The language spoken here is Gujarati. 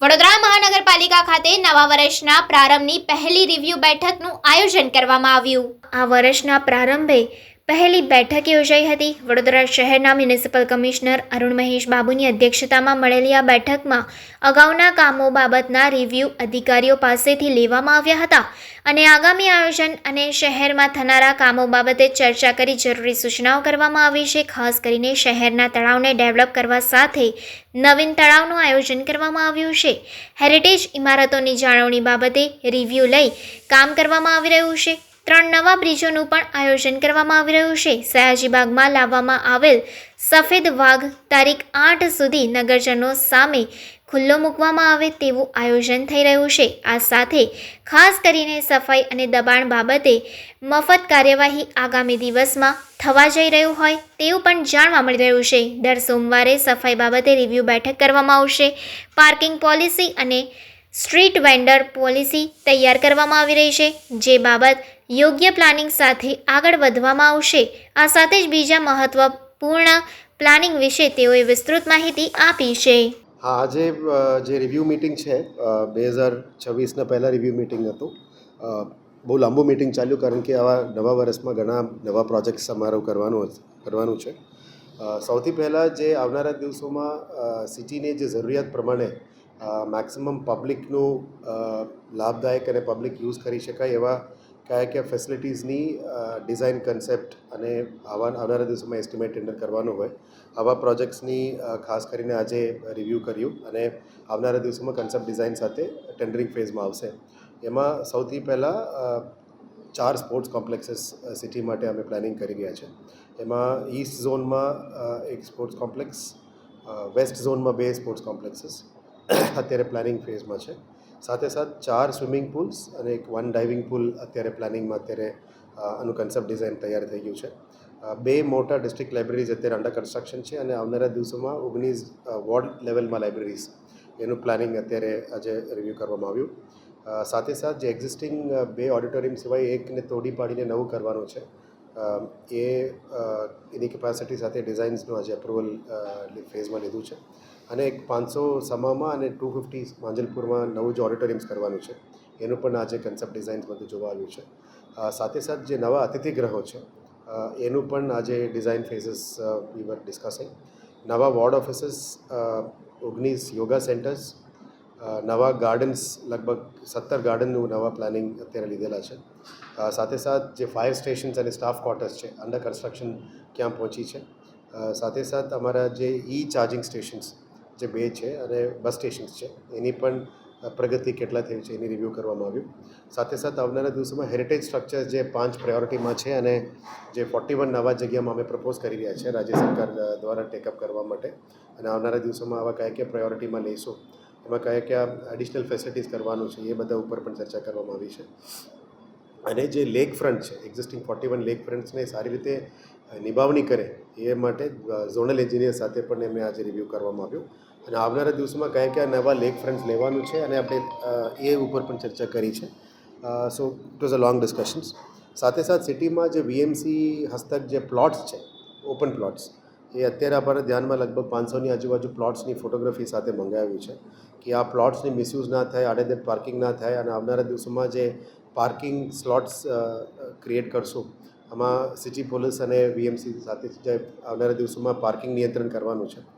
વડોદરા મહાનગરપાલિકા ખાતે નવા વર્ષના પ્રારંભની પહેલી રિવ્યુ બેઠકનું આયોજન કરવામાં આવ્યું। આ વર્ષના પ્રારંભે પહેલી બેઠક યોજાઈ હતી। વડોદરા શહેરના મ્યુનિસિપલ કમિશનર અરુણ મહેશ બાબુની અધ્યક્ષતામાં મળેલી આ બેઠકમાં અગાઉના કામો બાબતના રિવ્યુ અધિકારીઓ પાસેથી લેવામાં આવ્યા હતા અને આગામી આયોજન અને શહેરમાં થનારા કામો બાબતે ચર્ચા કરી જરૂરી સૂચનાઓ કરવામાં આવી છે। ખાસ કરીને શહેરના તળાવને ડેવલપ કરવા સાથે નવીન તળાવનું આયોજન કરવામાં આવ્યું છે। હેરિટેજ ઇમારતોની જાળવણી બાબતે રિવ્યુ લઈ કામ કરવામાં આવી રહ્યું છે। 3 નવા બ્રિજોનું પણ આયોજન કરવામાં આવી રહ્યું છે। સયાજીબાગમાં લાવવામાં આવેલ સફેદ વાઘ તારીખ 8 સુધી નગરજનો સામે ખુલ્લો મૂકવામાં આવે તેવું આયોજન થઈ રહ્યું છે। આ સાથે ખાસ કરીને સફાઈ અને દબાણ બાબતે મફત કાર્યવાહી આગામી દિવસમાં થવા જઈ રહ્યું હોય તેવું પણ જાણવા મળી રહ્યું છે। દર સોમવારે સફાઈ બાબતે રિવ્યુ બેઠક કરવામાં આવશે। પાર્કિંગ પોલિસી અને સ્ટ્રીટ વેન્ડર પોલિસી તૈયાર કરવામાં આવી રહી છે, જે બાબત યોગ્ય પ્લાનિંગ સાથે આગળ વધવામાં આવશે। આ સાથે જ બીજા મહત્વપૂર્ણ પ્લાનિંગ વિશે તેઓએ વિસ્તૃત માહિતી આપી છે। હા, આજે જે રિવ્યૂ મિટિંગ છે 2026ના પહેલાં રિવ્યૂ મિટિંગ હતું। બહુ લાંબુ મિટિંગ ચાલ્યું કારણ કે આવા નવા વર્ષમાં ઘણા નવા પ્રોજેક્ટ્સ અમારું કરવાનું છે। સૌથી પહેલાં જે આવનારા દિવસોમાં સિટીની જે જરૂરિયાત પ્રમાણે મેક્સિમમ પબ્લિકનું લાભદાયક અને પબ્લિક યુઝ કરી શકાય એવા કયા ફેસિલિટીઝની ડિઝાઇન કન્સેપ્ટ અને આવનારા દિવસોમાં એસ્ટિમેટ ટેન્ડર કરવાનું હોય આવા પ્રોજેક્ટ્સની ખાસ કરીને આજે રિવ્યૂ કર્યું અને આવનારા દિવસોમાં કન્સેપ્ટ ડિઝાઇન સાથે ટેન્ડરિંગ ફેઝમાં આવશે। એમાં સૌથી પહેલાં 4 સ્પોર્ટ્સ કોમ્પ્લેક્સીસ સિટી માટે અમે પ્લાનિંગ કરી રહ્યા છે। એમાં ઈસ્ટ ઝોનમાં એક સ્પોર્ટ્સ કોમ્પ્લેક્સ, વેસ્ટ ઝોનમાં 2 સ્પોર્ટ્સ કોમ્પ્લેક્સીસ અત્યારે પ્લાનિંગ ફેઝમાં છે। સાથે 4 સ્વિમિંગ પૂલ્સ અને એક 1 ડાઇવિંગ પૂલ અત્યારે પ્લાનિંગમાં આનું કન્સેપ્ટ ડિઝાઇન તૈયાર થઈ ગયું છે। 2 મોટા ડિસ્ટ્રિક્ટ લાઇબ્રેરીઝ અત્યારે અંડર કન્સ્ટ્રક્શન છે અને આવનારા દિવસોમાં 19 વોર્ડ લેવલમાં લાઇબ્રેરીઝ એનું પ્લાનિંગ અત્યારે આજે રિવ્યૂ કરવામાં આવ્યું। સાથે જે એક્ઝિસ્ટિંગ 2 ઓડિટોરિયમ સિવાય એકને તોડી પાડીને નવું કરવાનું છે એની કેપેસિટી સાથે ડિઝાઇન્સનું આજે અપ્રુવલ ફેઝમાં લીધું છે અને એક 500 સમામાં અને 250 માંજલપુરમાં નવું જ ઓડિટોરિયમ્સ કરવાનું છે એનું પણ આજે કન્સેપ્ટ ડિઝાઇન્સ બધું જોવા આવ્યું છે। સાથે જે નવા અતિથિગૃહો છે એનું પણ આજે ડિઝાઇન ફેઝિસ વી વર ડિસ્કસિંગ। નવા વોર્ડ ઓફિસીસ, 19 યોગા સેન્ટર્સ, નવા ગાર્ડન્સ, લગભગ 17 ગાર્ડનનું નવા પ્લાનિંગ અત્યારે લીધેલા છે। સાથે જે ફાયર સ્ટેશન્સ અને સ્ટાફ ક્વાર્ટર્સ છે અંડર કન્સ્ટ્રક્શન ક્યાં પહોંચી છે। સાથે અમારા જે ચાર્જિંગ સ્ટેશન્સ જે 2 છે અને બસ સ્ટેશન્સ છે એની પણ પ્રગતિ કેટલા થઈ છે એની રિવ્યૂ કરવામાં આવ્યું। સાથે આવનારા દિવસોમાં હેરિટેજ સ્ટ્રક્ચર્સ જે 5 પ્રાયોરિટીમાં છે અને જે 41 નવા જગ્યામાં અમે પ્રપોઝ કરી રહ્યા છે રાજ્ય સરકાર દ્વારા ટેકઅપ કરવા માટે અને આવનારા દિવસોમાં આવા કયા પ્રાયોરિટીમાં લઈશું, એમાં કયા એડિશનલ ફેસિલિટીઝ કરવાનું છે એ બધા ઉપર પણ ચર્ચા કરવામાં આવી છે। અને જે લેક ફ્રન્ટ છે એક્ઝિસ્ટિંગ 41 લેક ફ્રન્ટ્સને સારી રીતે નિભાવણી કરે એ માટે ઝોનલ એન્જિનિયર સાથે પણ એમને આજે રિવ્યૂ કરવામાં આવ્યું અને આવનારા દિવસોમાં કયા નવા લેક ફ્રન્ટ્સ લેવાનું છે અને આપણે એ ઉપર પણ ચર્ચા કરી છે। So it was a long discussions. સાથે સિટીમાં જે વીએમસી હસ્તક જે પ્લોટ્સ છે ઓપન પ્લોટ્સ એ અત્યારે અમારા ધ્યાનમાં લગભગ 500ની આજુબાજુ પ્લોટ્સની ફોટોગ્રાફી સાથે મંગાવ્યું છે કે આ પ્લોટ્સની મિસયુઝ ના થાય, આડેધડ પાર્કિંગ ના થાય અને આવનારા દિવસોમાં જે પાર્કિંગ સ્લોટ્સ ક્રિએટ કરશું આમાં સિટી પોલીસ અને વીએમસી સાથે જે આવનારા દિવસોમાં પાર્કિંગ નિયંત્રણ કરવાનું છે।